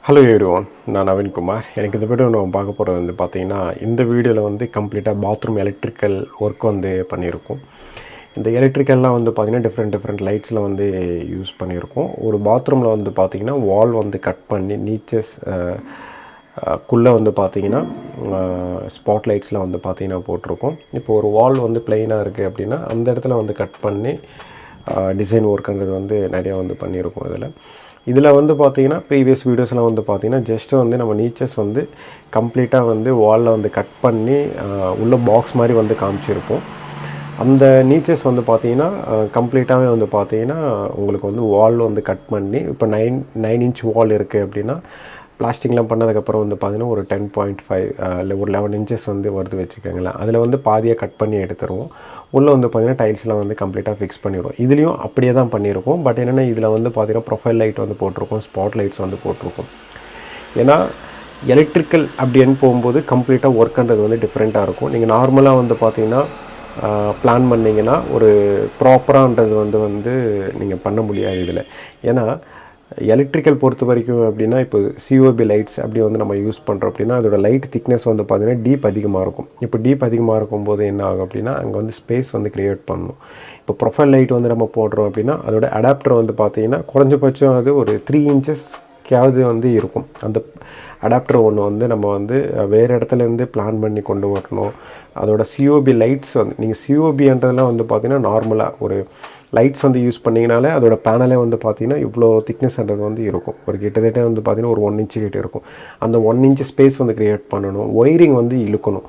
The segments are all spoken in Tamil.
ஹலோ எவ்ரிவன், நான் நவீன் குமார். எனக்கு இந்த வீடியோ நம்ம பார்க்க போகிறது வந்து பார்த்திங்கன்னா, இந்த வீடியோவில் வந்து கம்ப்ளீட்டாக பாத்ரூம் எலக்ட்ரிக்கல் ஒர்க் வந்து பண்ணியிருக்கோம். இந்த எலக்ட்ரிக்கல்லாம் வந்து பார்த்திங்கன்னா டிஃப்ரெண்ட் லைட்ஸில் வந்து யூஸ் பண்ணியிருக்கோம். ஒரு பாத்ரூமில் வந்து பார்த்திங்கன்னா வால் வந்து கட் பண்ணி நீச்சஸ் குள்ளே வந்து பார்த்திங்கன்னா ஸ்பாட் லைட்ஸில் வந்து பார்த்திங்கன்னா போட்டிருக்கோம். இப்போ ஒரு வால் வந்து பிளெயினாக இருக்குது அப்படின்னா அந்த இடத்துல வந்து கட் பண்ணி டிசைன் ஒர்க்குன்றது வந்து நிறையா வந்து பண்ணியிருக்கோம். இதில் வந்து பார்த்திங்கன்னா ப்ரீவியஸ் வீடியோஸ்லாம் வந்து பார்த்திங்கன்னா ஜஸ்ட்டு வந்து நம்ம நீச்சஸ் வந்து கம்ப்ளீட்டாக வந்து வாலில் வந்து கட் பண்ணி உள்ள பாக்ஸ் மாதிரி வந்து காமிச்சிருப்போம். அந்த நீச்சஸ் வந்து பார்த்திங்கன்னா கம்ப்ளீட்டாகவே வந்து பார்த்திங்கன்னா உங்களுக்கு வந்து வால் வந்து கட் பண்ணி இப்போ 9 இன்ச் வால் இருக்குது அப்படின்னா பிளாஸ்டிக்லாம் பண்ணதுக்கப்புறம் வந்து பார்த்திங்கன்னா ஒரு 10.5 இல்லை ஒரு 11 இன்ச்சஸ் வந்து வருது வச்சுக்கோங்களேன். அதில் வந்து பாதியாக கட் பண்ணி எடுத்துருவோம். உள்ளே வந்து பார்த்திங்கன்னா டைல்ஸ்லாம் வந்து கம்ப்ளீட்டாக ஃபிக்ஸ் பண்ணிடுவோம். இதுலேயும் அப்படியே தான் பண்ணியிருக்கோம். பட் என்னென்னா இதில் வந்து பார்த்திங்கன்னா ப்ரொஃபைல் லைட் வந்து போட்டிருக்கோம், ஸ்பாட் லைட்ஸ் வந்து போட்டிருக்கோம். ஏன்னா எலக்ட்ரிக்கல் அப்படின்னு போகும்போது கம்ப்ளீட்டாக ஒர்க்குன்றது வந்து டிஃப்ரெண்ட்டாக இருக்கும். நீங்கள் நார்மலாக வந்து பார்த்திங்கன்னா பிளான் பண்ணிங்கன்னா ஒரு ப்ராப்பரான்றது வந்து நீங்கள் பண்ண முடியாது இதில். ஏன்னா எலக்ட்ரிக்கல் பொறுத்த வரைக்கும் அப்படின்னா இப்போ சிஓபி லைட்ஸ் அப்படி வந்து நம்ம யூஸ் பண்ணுறோம் அப்படின்னா அதோட லைட் திக்னஸ் வந்து பார்த்திங்கன்னா டீப் அதிகமாக இருக்கும். இப்போ டீப் அதிகமாக இருக்கும்போது என்ன ஆகும் அப்படின்னா அங்கே வந்து ஸ்பேஸ் வந்து க்ரியேட் பண்ணணும். இப்போ ப்ரொஃபைல் லைட் வந்து நம்ம போடுறோம் அப்படின்னா அதோட அடாப்டர் வந்து பார்த்திங்கன்னா குறைஞ்சபட்சம் அது ஒரு 3 இன்ச்சஸ்க்காவது வந்து இருக்கும். அந்த அடாப்டர் ஒன்று வந்து நம்ம வந்து வேறு இடத்துலேருந்து பிளான் பண்ணி கொண்டு வரணும். அதோட சிஓபி லைட்ஸ் வந்து நீங்கள் சிஓபின்றதெல்லாம் வந்து பார்த்திங்கன்னா நார்மலாக ஒரு லைட்ஸ் வந்து யூஸ் பண்ணிங்கனாலே அதோட பேனலே வந்து பார்த்திங்கன்னா இவ்வளோ திக்னஸ்ன்றது வந்து இருக்கும். ஒரு கிட்டத்தட்ட வந்து பார்த்திங்கன்னா ஒரு 1 இன்ச்சு கிட்ட இருக்கும். அந்த 1 இன்ச்சு ஸ்பேஸ் வந்து க்ரியேட் பண்ணணும். ஒயரிங் வந்து இழுக்கணும்.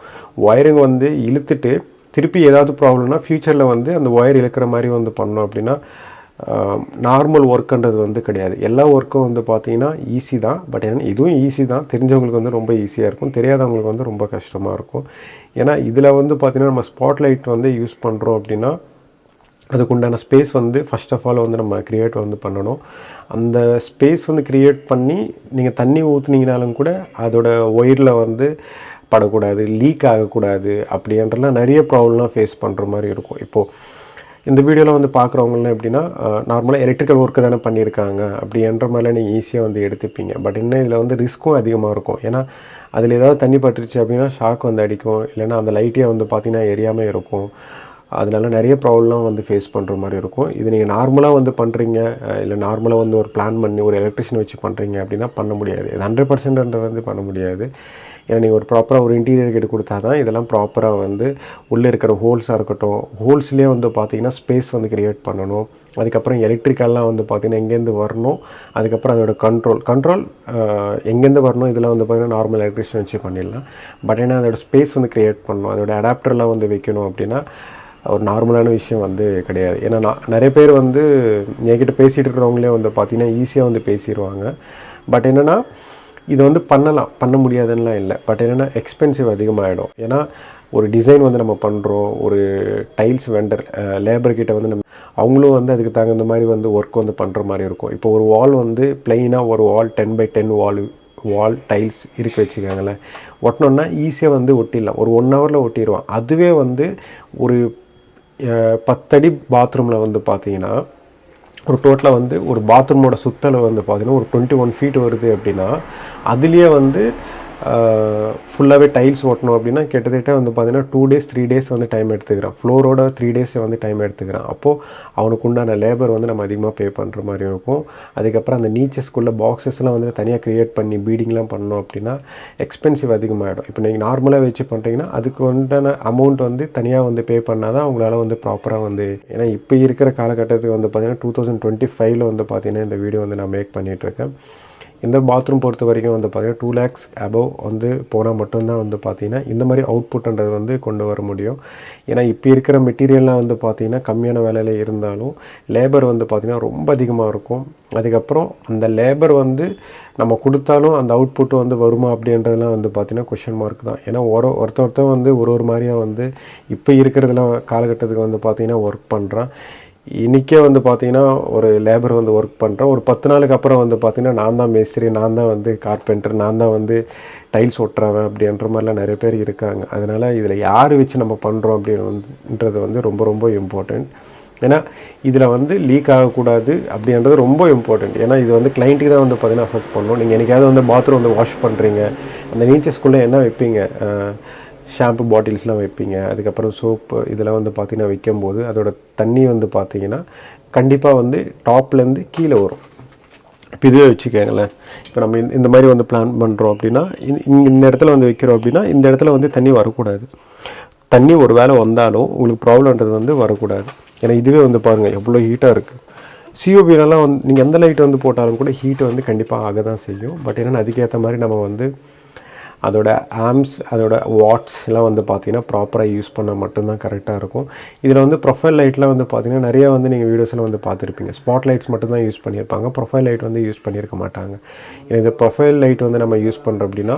ஒயரிங் வந்து இழுத்துட்டு திருப்பி ஏதாவது ப்ராப்ளம்னா ஃப்யூச்சரில் வந்து அந்த ஒயர் இழுக்கிற மாதிரி வந்து பண்ணோம் அப்படின்னா நார்மல் ஒர்க்குன்றது வந்து கிடையாது. எல்லா ஒர்க்கும் வந்து பார்த்திங்கன்னா ஈஸி தான். பட் ஏன்னா இதுவும் ஈஸி தான். தெரிஞ்சவங்களுக்கு வந்து ரொம்ப ஈஸியாக இருக்கும், தெரியாதவங்களுக்கு வந்து ரொம்ப கஷ்டமாக இருக்கும். ஏன்னா இதில் வந்து பார்த்திங்கன்னா நம்ம ஸ்பாட் லைட் வந்து யூஸ் பண்ணுறோம் அப்படின்னா அதுக்குண்டான ஸ்பேஸ் வந்து ஃபஸ்ட் ஆஃப் ஆல் வந்து நம்ம க்ரியேட் வந்து பண்ணணும். அந்த ஸ்பேஸ் வந்து க்ரியேட் பண்ணி நீங்கள் தண்ணி ஊற்றுனீங்கனாலும் கூட அதோட ஒயரில் வந்து படக்கூடாது, லீக் ஆகக்கூடாது. அப்படின்றலாம் நிறைய ப்ராப்ளம்லாம் ஃபேஸ் பண்ணுற மாதிரி இருக்கும். இப்போது இந்த வீடியோவில் வந்து பார்க்குறவங்களாம் எப்படின்னா நார்மலாக எலக்ட்ரிக்கல் ஒர்க்கு தானே பண்ணியிருக்காங்க அப்படின்ற மாதிரிலாம் நீங்கள் ஈஸியாக வந்து எடுத்துப்பீங்க. பட் இன்னும் இதில் வந்து ரிஸ்க்கும் அதிகமாக இருக்கும். ஏன்னா அதில் ஏதாவது தண்ணி பட்டுருச்சு அப்படின்னா ஷாக் வந்து அடிக்கும், இல்லைன்னா அந்த லைட்டே வந்து பார்த்திங்கன்னா எரியாமல் இருக்கும். அதனால நிறைய ப்ராப்ளம்லாம் வந்து ஃபேஸ் பண்ணுற மாதிரி இருக்கும். இது நீங்கள் நார்மலாக வந்து பண்ணுறீங்க, இல்லை நார்மலாக வந்து ஒரு பிளான் பண்ணி ஒரு எலக்ட்ரிஷியன் வச்சு பண்ணுறீங்க அப்படின்னா பண்ண முடியாது. இது 100% வந்து பண்ண முடியாது. ஏன்னா நீங்கள் ஒரு ப்ராப்பராக ஒரு இன்டீரியர் கிட்ட கொடுத்தா தான் இதெல்லாம் ப்ராப்பராக வந்து உள்ளே இருக்கிற ஹோல்ஸாக இருக்கட்டும், ஹோல்ஸ்லேயே வந்து பார்த்திங்கன்னா ஸ்பேஸ் வந்து க்ரியேட் பண்ணணும். அதுக்கப்புறம் எலக்ட்ரிக்கல்லாம் வந்து பார்த்திங்கன்னா எங்கேருந்து வரணும், அதுக்கப்புறம் அதோட கண்ட்ரோல் எங்கேருந்து வரணும். இதெல்லாம் வந்து பார்த்திங்கன்னா நார்மல் எலக்ட்ரிஷியன் வச்சு பண்ணிடலாம். பட் ஏன்னா அதோட ஸ்பேஸ் வந்து க்ரியேட் பண்ணணும், அதோட அடாப்டர்லாம் வந்து வைக்கணும் அப்படின்னா ஒரு நார்மலான விஷயம் வந்து கிடையாது. ஏன்னா நிறைய பேர் வந்து என்கிட்ட பேசிகிட்டு இருக்கிறவங்களே வந்து பார்த்திங்கன்னா ஈஸியாக வந்து பேசிடுவாங்க. பட் என்னென்னா இது வந்து பண்ண முடியாதுன்னெலாம் இல்லை. பட் என்னென்னா எக்ஸ்பென்சிவ் அதிகமாகிடும். ஏன்னா ஒரு டிசைன் வந்து நம்ம பண்ணுறோம், ஒரு டைல்ஸ் வெண்டர் லேபர்கிட்ட வந்து நம்ம அவங்களும் வந்து அதுக்கு தகுந்த மாதிரி வந்து ஒர்க் வந்து பண்ணுற மாதிரி இருக்கும். இப்போ ஒரு வால் வந்து பிளெயினாக ஒரு வால் 10x10 வால் டைல்ஸ் இருக்கு வச்சுக்கோங்களேன், ஒட்டினோன்னா ஈஸியாக வந்து ஒட்டிடலாம். ஒரு 1 ஹவரில் ஒட்டிடுவான். அதுவே வந்து ஒரு 10 அடி பாத்ரூமில் வந்து பார்த்திங்கன்னா ஒரு டோட்டலாக வந்து ஒரு பாத்ரூமோட சுத்தளவு வந்து பார்த்திங்கன்னா ஒரு 21 ஃபீட் வருது அப்படின்னா அதுலேயே வந்து ஃபுல்லாகவே டைல்ஸ் ஓட்டணும் அப்படின்னா கிட்டத்தட்ட வந்து பார்த்திங்கன்னா 2 days 3 days வந்து டைம் எடுத்துக்கிறான். ஃப்ளோரோட 3 days வந்து டைம் எடுத்துக்கிறான். அப்போது அவனுக்கு உண்டான லேபர் வந்து நம்ம அதிகமாக பே பண்ணுற மாதிரி இருக்கும். அதுக்கப்புறம் அந்த நீச்சஸ்குள்ளே பாக்ஸஸ்லாம் வந்து தனியாக க்ரியேட் பண்ணி பீடிங்லாம் பண்ணோம் அப்படின்னா எக்ஸ்பென்சிவ் அதிகமாகிடும். இப்போ நீங்கள் நார்மலாக வச்சு பண்ணுறீங்கன்னா அதுக்கு உண்டான அமௌண்ட் வந்து தனியாக வந்து பே பண்ணால் தான் அவங்களால வந்து ப்ராப்பராக வந்து, ஏன்னா இப்போ இருக்கிற காலகட்டத்துக்கு வந்து பார்த்திங்கன்னா 2025 வந்து பார்த்திங்கன்னா இந்த வீடியோ வந்து நான் மேக் பண்ணிகிட்ருக்கேன். இந்த பாத்ரூம் பொறுத்த வரைக்கும் வந்து பார்த்திங்கன்னா 2 lakhs above வந்து போனால் மட்டும்தான் வந்து பார்த்திங்கன்னா இந்த மாதிரி அவுட்புட்ன்றது வந்து கொண்டு வர முடியும். ஏன்னா இப்போ இருக்கிற மெட்டீரியல்லாம் வந்து பார்த்திங்கன்னா கம்மியான விலையில் இருந்தாலும் லேபர் வந்து பார்த்திங்கன்னா ரொம்ப அதிகமாக இருக்கும். அதுக்கப்புறம் அந்த லேபர் வந்து நம்ம கொடுத்தாலும் அந்த அவுட்புட் வந்து வருமா அப்படின்றதுலாம் வந்து பார்த்திங்கன்னா கொஷின் மார்க் தான். ஏன்னா ஒருத்தர் வந்து ஒரு மாதிரியாக வந்து இப்போ இருக்கிறதுலாம் காலகட்டத்துக்கு வந்து பார்த்திங்கன்னா ஒர்க் பண்ணுறான். இன்றைக்கே வந்து பார்த்திங்கன்னா ஒரு லேபர் வந்து ஒர்க் பண்ணுறேன், ஒரு 10 நாளுக்கு அப்புறம் வந்து பார்த்திங்கன்னா நான் தான் மேஸ்திரி, நான் தான் வந்து கார்பெண்டர், நான் தான் வந்து டைல்ஸ் ஒட்டுறவன் அப்படின்ற மாதிரிலாம் நிறைய பேர் இருக்காங்க. அதனால் இதில் யார் வச்சு நம்ம பண்ணுறோம் அப்படின்றது வந்து ரொம்ப ரொம்ப இம்பார்ட்டண்ட். ஏன்னா இதில் வந்து லீக் ஆகக்கூடாது அப்படின்றது ரொம்ப இம்பார்ட்டண்ட். ஏன்னா இது வந்து கிளைண்ட்டுக்கு தான் வந்து பார்த்திங்கன்னா அஃபெக்ட் பண்ணணும். நீங்கள் என்றைக்காவது வந்து பாத்ரூம் வந்து வாஷ் பண்ணுறீங்க, அந்த நீச்சஸ்குள்ளே என்ன வைப்பீங்க, ஷாம்பு பாட்டில்ஸ்லாம் வைப்பீங்க, அதுக்கப்புறம் சோப்பு இதெல்லாம் வந்து பார்த்திங்கன்னா வைக்கும்போது அதோட தண்ணி வந்து பார்த்திங்கன்னா கண்டிப்பாக வந்து டாப்லேருந்து கீழே வரும். இப்போ இதுவே வச்சுக்கோங்களேன், இப்போ நம்ம இந்த மாதிரி வந்து பிளான் பண்ணுறோம் அப்படின்னா இந்த இடத்துல வந்து வைக்கிறோம் அப்படின்னா இந்த இடத்துல வந்து தண்ணி வரக்கூடாது. தண்ணி ஒரு வேளை வந்தாலும் உங்களுக்கு ப்ராப்ளம்ன்றது வந்து வரக்கூடாது. ஏன்னா இதுவே வந்து பாருங்கள் எவ்வளோ ஹீட்டாக இருக்குது. சிஓபிலலாம் வந்து நீங்கள் எந்த லைட் வந்து போட்டாலும் கூட ஹீட்டு வந்து கண்டிப்பாக ஆக தான் செய்யும். பட் என்னென்னா அதுக்கேற்ற மாதிரி நம்ம வந்து அதோட ஆம்ஸ் அதோட வாட்ஸ் எல்லாம் வந்து பார்த்திங்கன்னா ப்ராப்பராக யூஸ் பண்ணால் மட்டும்தான் கரெக்டாக இருக்கும். இதில் வந்து ப்ரொஃபைல் லைட்லாம் வந்து பார்த்திங்கன்னா நிறையா வந்து நீங்கள் வீடியோஸில் வந்து பார்த்துருப்பீங்க. ஸ்பாட் லைட்ஸ் மட்டும்தான் யூஸ் பண்ணியிருப்பாங்க, ப்ரொஃபைல் லைட் வந்து யூஸ் பண்ணியிருக்க மாட்டாங்க. இந்த ப்ரொஃபைல் லைட் வந்து நம்ம யூஸ் பண்ணுறோம் அப்படின்னா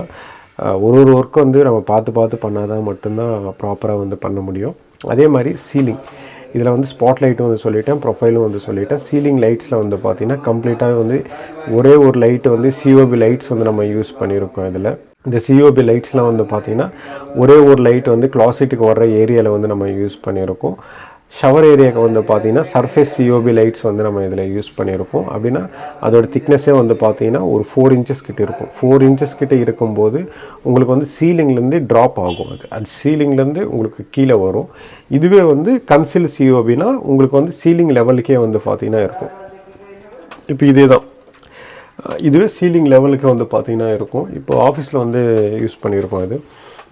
ஒரு ஒர்க்கு வந்து நம்ம பார்த்து பண்ணால் தான் மட்டும்தான் ப்ராப்பராக வந்து பண்ண முடியும். அதே மாதிரி சீலிங், இதில் வந்து ஸ்பாட் லைட்டும் வந்து சொல்லிட்டேன், ப்ரொஃபைலும் வந்து சொல்லிட்டேன். சீலிங் லைட்ஸில் வந்து பார்த்திங்கன்னா கம்ப்ளீட்டாக வந்து ஒரே ஒரு லைட்டு வந்து சிஓபி லைட்ஸ் வந்து நம்ம யூஸ் பண்ணியிருக்கோம். இதில் இந்த சிஓபி லைட்ஸ்லாம் வந்து பார்த்திங்கன்னா ஒரே ஒரு லைட் வந்து க்ளாசெட்டுக்கு வர்ற ஏரியாவில் வந்து நம்ம யூஸ் பண்ணியிருக்கோம். ஷவர் ஏரியாவுக்கு வந்து பார்த்திங்கன்னா சர்ஃபேஸ் சிஓபி லைட்ஸ் வந்து நம்ம இதில் யூஸ் பண்ணியிருக்கோம். அப்படின்னா அதோட திக்னஸே வந்து பார்த்திங்கன்னா ஒரு 4 inches கிட்ட இருக்கும். 4 inches கிட்ட இருக்கும்போது உங்களுக்கு வந்து சீலிங்லேருந்து ட்ராப் ஆகும். அது சீலிங்லேருந்து உங்களுக்கு கீழே வரும். இதுவே வந்து கன்சில் சிஓபினா உங்களுக்கு வந்து சீலிங் லெவலுக்கே வந்து பார்த்திங்கன்னா இருக்கும். இப்போ இதே தான், இதுவே சீலிங் லெவலுக்கு வந்து பார்த்திங்கன்னா இருக்கும். இப்போ ஆஃபீஸில் வந்து யூஸ் பண்ணியிருக்கோம் இது.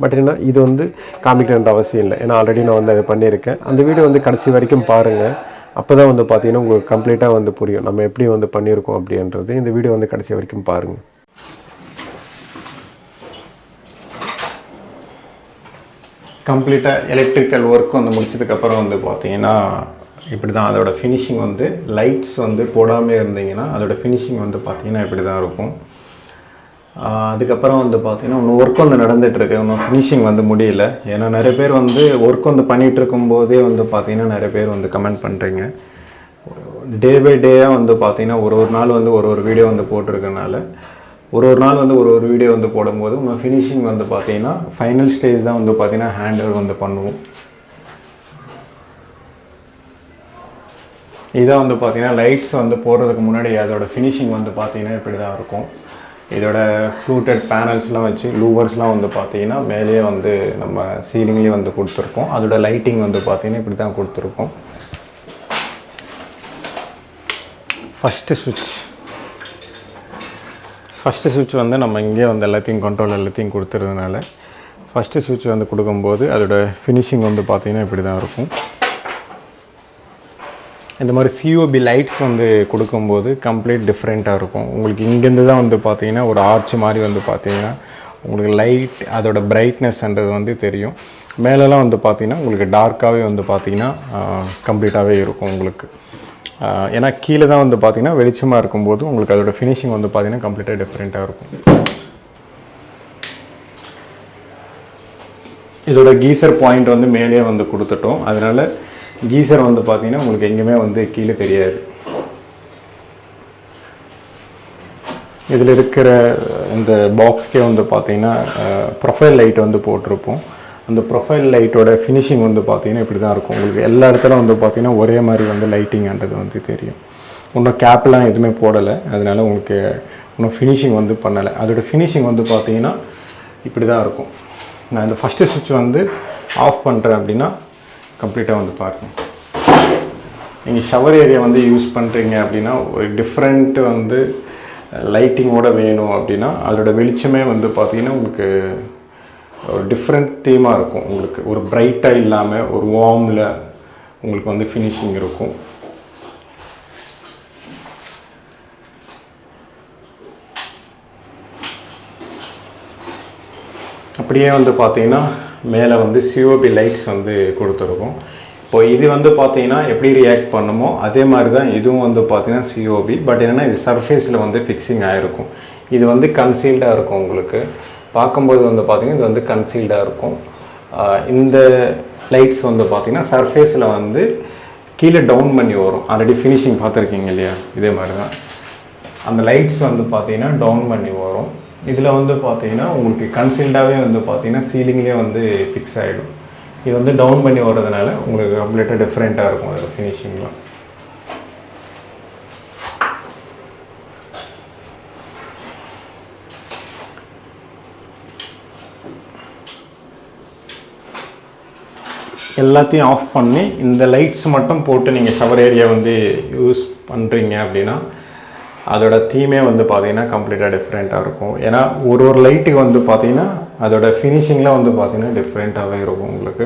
பட் என்ன இது வந்து காமிக்கணுன்ற அவசியம் இல்லை, ஏன்னா ஆல்ரெடி நான் வந்து அதை பண்ணியிருக்கேன். அந்த வீடியோ வந்து கடைசி வரைக்கும் பாருங்கள், அப்போ தான் வந்து பார்த்திங்கன்னா உங்களுக்கு கம்ப்ளீட்டாக வந்து புரியும் நம்ம எப்படி வந்து பண்ணியிருக்கோம் அப்படின்றது. இந்த வீடியோ வந்து கடைசி வரைக்கும் பாருங்கள். கம்ப்ளீட்டாக எலக்ட்ரிக்கல் ஒர்க் வந்து முடிச்சதுக்கப்புறம் வந்து பார்த்திங்கன்னா இப்படி தான் அதோட ஃபினிஷிங் வந்து லைட்ஸ் வந்து போடாமல் இருந்தீங்கன்னா அதோட ஃபினிஷிங் வந்து பார்த்திங்கன்னா இப்படி தான் இருக்கும். அதுக்கப்புறம் வந்து பார்த்திங்கன்னா இன்னும் ஒர்க் வந்து நடந்துகிட்ருக்கு, இன்னும் ஃபினிஷிங் வந்து முடியல. ஏன்னா நிறைய பேர் வந்து ஒர்க் வந்து பண்ணிகிட்டு இருக்கும்போதே வந்து பார்த்திங்கன்னா நிறைய பேர் வந்து கமெண்ட் பண்ணுறீங்க. டே பை டேயாக வந்து பார்த்திங்கன்னா ஒரு நாள் வந்து ஒரு வீடியோ வந்து போட்டிருக்கனால ஒரு நாள் வந்து ஒரு வீடியோ வந்து போடும்போது இன்னும் ஃபினிஷிங் வந்து பார்த்திங்கன்னா ஃபைனல் ஸ்டேஜ் தான் வந்து பார்த்திங்கன்னா ஹேண்டில் வந்து பண்ணுவோம். இதான் வந்து பார்த்திங்கன்னா லைட்ஸ் வந்து போடுறதுக்கு முன்னாடி அதோட ஃபினிஷிங் வந்து பார்த்திங்கன்னா இப்படி தான் இருக்கும். இதோட ஃப்ளூட்டட் பேனல்ஸ்லாம் வச்சு லூவர்ஸ்லாம் வந்து பார்த்திங்கன்னா மேலேயே வந்து நம்ம சீலிங்லேயே வந்து கொடுத்துருக்கோம். அதோட லைட்டிங் வந்து பார்த்திங்கன்னா இப்படி தான் கொடுத்துருக்கோம். ஃபஸ்ட்டு சுவிட்ச் வந்து நம்ம இங்கே வந்து எல்லாத்தையும் கண்ட்ரோல் எல்லாத்தையும் கொடுத்துறதுனால ஃபஸ்ட்டு சுவிட்ச் வந்து கொடுக்கும்போது அதோட ஃபினிஷிங் வந்து பார்த்திங்கன்னா இப்படி தான் இருக்கும். இந்த மாதிரி சிஓபி லைட்ஸ் வந்து கொடுக்கும்போது கம்ப்ளீட் டிஃப்ரெண்ட்டாக இருக்கும். உங்களுக்கு இங்கேருந்து தான் வந்து பார்த்திங்கன்னா ஒரு ஆர்ச் மாதிரி வந்து பார்த்திங்கன்னா உங்களுக்கு லைட் அதோட பிரைட்னஸ்ன்றது வந்து தெரியும். மேலெலாம் வந்து பார்த்திங்கன்னா உங்களுக்கு டார்க்காகவே வந்து பார்த்திங்கன்னா கம்ப்ளீட்டாகவே இருக்கும் உங்களுக்கு. ஏன்னா கீழே தான் வந்து பார்த்திங்கன்னா வெளிச்சமாக இருக்கும்போது உங்களுக்கு அதோட ஃபினிஷிங் வந்து பார்த்திங்கன்னா கம்ப்ளீட்டாக டிஃப்ரெண்ட்டாக இருக்கும். இதோட கீசர் பாயிண்ட் வந்து மேலேயே வந்து கொடுத்துட்டோம். அதனால் கீசர் வந்து பார்த்திங்கன்னா உங்களுக்கு எங்கேயுமே வந்து கீழே தெரியாது. இதில் இருக்கிற இந்த பாக்ஸ்க்கே வந்து பார்த்திங்கன்னா ப்ரொஃபைல் லைட் வந்து போட்டிருப்போம். அந்த ப்ரொஃபைல் லைட்டோட ஃபினிஷிங் வந்து பார்த்திங்கன்னா இப்படி தான் இருக்கும். உங்களுக்கு எல்லா இடத்துல வந்து பார்த்திங்கன்னா ஒரே மாதிரி வந்து லைட்டிங்ன்றது வந்து தெரியும். இன்னும் கேப்லாம் எதுவுமே போடலை, அதனால் உங்களுக்கு இன்னும் ஃபினிஷிங் வந்து பண்ணலை. அதோடய ஃபினிஷிங் வந்து பார்த்திங்கன்னா இப்படி தான் இருக்கும். நான் இந்த ஃபஸ்ட்டு சுவிட்ச் வந்து ஆஃப் பண்ணுறேன் அப்படின்னா கம்ப்ளீட்டாக வந்து பாருங்கள். நீங்கள் ஷவர் ஏரியா வந்து யூஸ் பண்ணுறீங்க அப்படின்னா ஒரு டிஃப்ரெண்ட் வந்து லைட்டிங்கோடு வேணும் அப்படின்னா அதோட வெளிச்சமே வந்து பார்த்திங்கன்னா உங்களுக்கு ஒரு டிஃப்ரெண்ட் தீமாக இருக்கும். உங்களுக்கு ஒரு பிரைட்டாக இல்லாமல் ஒரு வார்மில் உங்களுக்கு வந்து ஃபினிஷிங் இருக்கும். அப்படியே வந்து பார்த்திங்கன்னா மேலே வந்து சிஓபி லைட்ஸ் வந்து கொடுத்துருக்கோம். இப்போ இது வந்து பார்த்திங்கன்னா எப்படி ரியாக்ட் பண்ணுமோ அதே மாதிரி தான் இதுவும் வந்து பார்த்திங்கன்னா சிஓபி. பட் என்னென்னா இது சர்ஃபேஸில் வந்து ஃபிக்ஸிங் ஆகிருக்கும். இது வந்து கன்சீல்டாக இருக்கும். உங்களுக்கு பார்க்கும்போது வந்து பார்த்திங்கன்னா இது வந்து கன்சீல்டாக இருக்கும். இந்த லைட்ஸ் வந்து பார்த்திங்கன்னா சர்ஃபேஸில் வந்து கீழே டவுன் பண்ணி வரும். ஆல்ரெடி ஃபினிஷிங் பார்த்துருக்கீங்க இல்லையா, இதே மாதிரி தான் அந்த லைட்ஸ் வந்து பார்த்திங்கன்னா டவுன் பண்ணி வரும். இதில் வந்து பார்த்திங்கன்னா உங்களுக்கு கன்சீல்டாகவே வந்து பார்த்திங்கன்னா சீலிங்லேயே வந்து ஃபிக்ஸ் ஆகிடும். இது வந்து டவுன் பண்ணி வர்றதுனால உங்களுக்கு கம்ப்ளீட்டாக டிஃப்ரெண்ட்டாக இருக்கும் அதோட ஃபினிஷிங்லாம். எல்லாத்தையும் ஆஃப் பண்ணி இந்த லைட்ஸ் மட்டும் போட்டு நீங்கள் ஷவர் ஏரியா வந்து யூஸ் பண்ணுறீங்க அப்படின்னா அதோட தீமே வந்து பார்த்தீங்கன்னா கம்ப்ளீட்டாக டிஃப்ரெண்ட்டாக இருக்கும். ஏன்னா ஒரு லைட்டுக்கு வந்து பார்த்தீங்கன்னா அதோட ஃபினிஷிங்லாம் வந்து பார்த்தீங்கன்னா டிஃப்ரெண்ட்டாகவே இருக்கும். உங்களுக்கு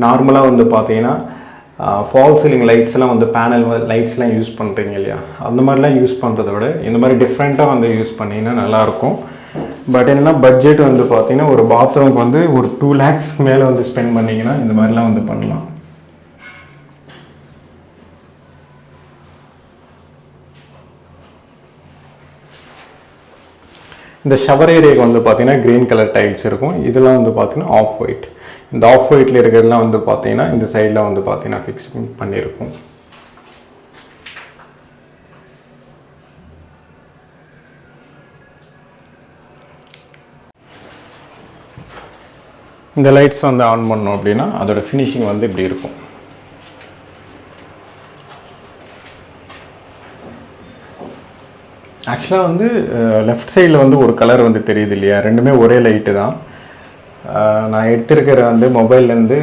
நார்மலாக வந்து பார்த்தீங்கன்னா ஃபால் சீலிங் லைட்ஸ்லாம் வந்து பேனல் லைட்ஸ்லாம் யூஸ் பண்ணுறீங்க இல்லையா, அந்த மாதிரிலாம் யூஸ் பண்ணுறத விட இந்த மாதிரி டிஃப்ரெண்ட்டாக வந்து யூஸ் பண்ணிங்கன்னா நல்லாயிருக்கும். பட் என்னென்னா பட்ஜெட் வந்து பார்த்தீங்கன்னா ஒரு பாத்ரூம்க்கு வந்து ஒரு 2 lakhs மேலே வந்து ஸ்பெண்ட் பண்ணிங்கன்னா இந்த மாதிரிலாம் வந்து பண்ணலாம். இந்த ஷவர் ஏரியாவுக்கு வந்து பார்த்தீங்கன்னா க்ரீன் கலர் டைல்ஸ் இருக்கும். இதெல்லாம் வந்து பார்த்தீங்கன்னா ஆஃப் ஒயிட். இந்த ஆஃப் ஒயிட்டில் இருக்கிறதுலாம் வந்து பார்த்தீங்கன்னா இந்த சைடில் வந்து பார்த்தீங்கன்னா ஃபிக்ஸ் பண்ணியிருக்கும். இந்த லைட்ஸ் வந்து ஆன் பண்ணோம் அப்படின்னா அதோட ஃபினிஷிங் வந்து இப்படி இருக்கும். ஆக்சுவலாக வந்து லெஃப்ட் சைடில் வந்து ஒரு கலர் வந்து தெரியுது இல்லையா, ரெண்டுமே ஒரே லைட்டு தான். நான் எடுத்திருக்கிற வந்து மொபைல்லேருந்து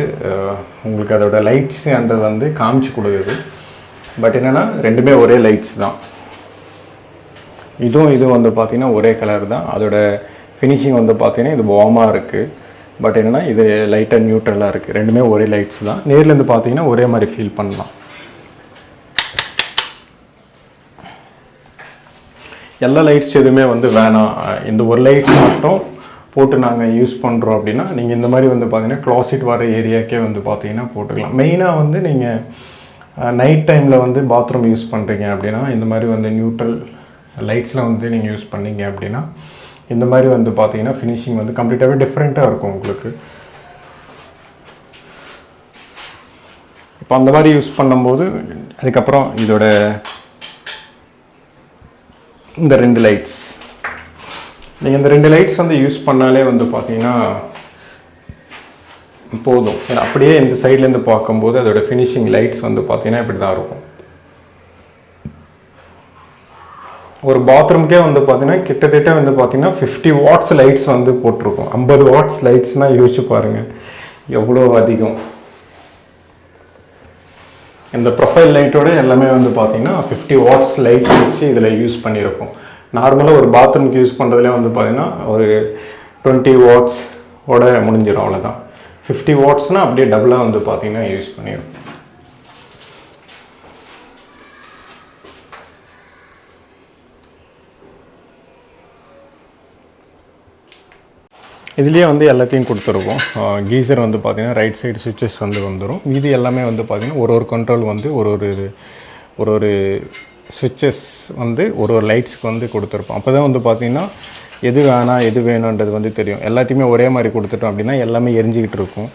உங்களுக்கு அதோட லைட்ஸுன்றது வந்து காமிச்சு கொடுக்குது. பட் என்னென்னா ரெண்டுமே ஒரே லைட்ஸ் தான். இதுவும் வந்து பார்த்திங்கன்னா ஒரே கலர் தான். அதோட ஃபினிஷிங் வந்து பார்த்திங்கன்னா இது வார்மாக இருக்குது. பட் என்னென்னா இது லைட்டாக நியூட்ரலாக இருக்குது. ரெண்டுமே ஒரே லைட்ஸ் தான். நேர்லேருந்து பார்த்தீங்கன்னா ஒரே மாதிரி ஃபீல் பண்ணலாம். எல்லா லைட்ஸ் எதுவுமே வந்து வேணாம், இந்த ஒரு லைட் மட்டும் போட்டு நாங்கள் யூஸ் பண்ணுறோம் அப்படின்னா நீங்கள் இந்த மாதிரி வந்து பார்த்தீங்கன்னா க்ளாசிட் வர ஏரியாக்கே வந்து பார்த்தீங்கன்னா போட்டுக்கலாம். மெயினாக வந்து நீங்கள் நைட் டைமில் வந்து பாத்ரூம் யூஸ் பண்ணுறீங்க அப்படின்னா இந்த மாதிரி வந்து நியூட்ரல் லைட்ஸில் வந்து நீங்கள் யூஸ் பண்ணீங்க அப்படின்னா இந்த மாதிரி வந்து பார்த்தீங்கன்னா ஃபினிஷிங் வந்து கம்ப்ளீட்டாகவே டிஃப்ரெண்ட்டாக இருக்கும் உங்களுக்கு. இப்போ அந்த மாதிரி யூஸ் பண்ணும்போது அதுக்கப்புறம் இதோட இந்த 2 லைட்ஸ் நீங்கள் இந்த 2 லைட்ஸ் வந்து யூஸ் பண்ணாலே வந்து பார்த்தீங்கன்னா போதும். ஏன்னா அப்படியே இந்த சைட்லேருந்து பார்க்கும்போது அதோட ஃபினிஷிங் லைட்ஸ் வந்து பார்த்தீங்கன்னா இப்படி தான் இருக்கும். ஒரு பாத்ரூம்க்கே வந்து பார்த்தீங்கன்னா கிட்டத்தட்ட வந்து பார்த்தீங்கன்னா 50 watts லைட்ஸ் வந்து போட்டிருக்கோம். 50 watts லைட்ஸ்னால் யோசிச்சு பாருங்கள் எவ்வளோ அதிகம். இந்த ப்ரொஃபைல் லைட்டோட எல்லாமே வந்து பார்த்தீங்கன்னா 50 watts லைட்ஸ் வச்சு இதில் யூஸ் பண்ணியிருக்கோம். நார்மலாக ஒரு பாத்ரூம்க்கு யூஸ் பண்ணுறதுலே வந்து பார்த்தீங்கன்னா ஒரு 20 watts முடிஞ்சிடும், அவ்வளோதான். 50 wattsனால் அப்படியே டபுளாக வந்து பார்த்தீங்கன்னா யூஸ் பண்ணியிருக்கோம். இதுலேயே வந்து எல்லாத்தையும் கொடுத்துருக்கோம். கீசர் வந்து பார்த்திங்கன்னா ரைட் சைடு சுவிட்சஸ் வந்து வந்துடும். இது எல்லாமே வந்து பார்த்திங்கன்னா ஒரு கண்ட்ரோல் வந்து ஒரு சுவிட்சஸ் வந்து ஒரு லைட்ஸ்க்கு வந்து கொடுத்துருப்போம். அப்போ தான் வந்து பார்த்திங்கன்னா எது வேணாம் எது வேணுன்றது வந்து தெரியும். எல்லாத்தையுமே ஒரே மாதிரி கொடுத்துட்டோம் அப்படின்னா எல்லாமே எரிஞ்சிக்கிட்டு இருக்கும்.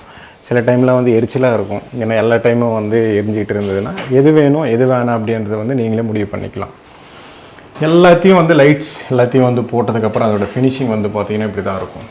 சில டைமில் வந்து எரிச்சலாக இருக்கும். ஏன்னா எல்லா டைமும் வந்து எரிஞ்சிக்கிட்டு இருந்ததுன்னா எது வேணும் எது வேணாம் அப்படின்றத வந்து நீங்களே முடிவு பண்ணிக்கலாம். எல்லாத்தையும் வந்து லைட்ஸ் எல்லாத்தையும் வந்து போட்டதுக்கப்புறம் அதோட ஃபினிஷிங் வந்து பார்த்திங்கன்னா இப்படி தான் இருக்கும்.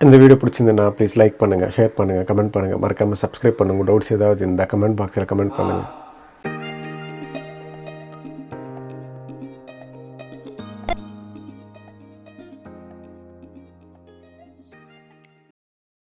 இந்த வீடியோ பிடிச்சிருந்தேன்னா ப்ளீஸ் லைக் பண்ணுங்கள், ஷேர் பண்ணுங்கள், கமெண்ட் பண்ணுங்கள், மறக்காமல் சப்ஸ்கிரைப் பண்ணுங்கள். டவுட்ஸ் ஏதாவது இந்த கமெண்ட் பாக்ஸில் கமெண்ட் பண்ணுங்கள்.